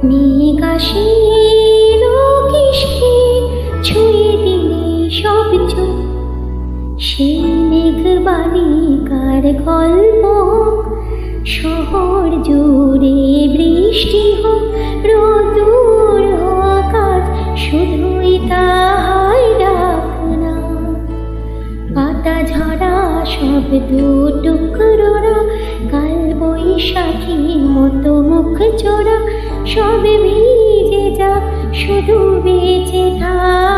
মেঘ আসে কিসে ছুঁয়ে দিলে সব চোখ, সেই মেঘবালিকার গল্প হোক, শহর জুড়ে বৃষ্টি হোক, রোদুর আকাশ শুধুই তাহাই ডাক না। পাতা ঝরা শব্দ টুকরোরা, কাল বৈশাখীর মতো মুখ চোরা, সব ভিজে যা শুধু বেঁচে থাক।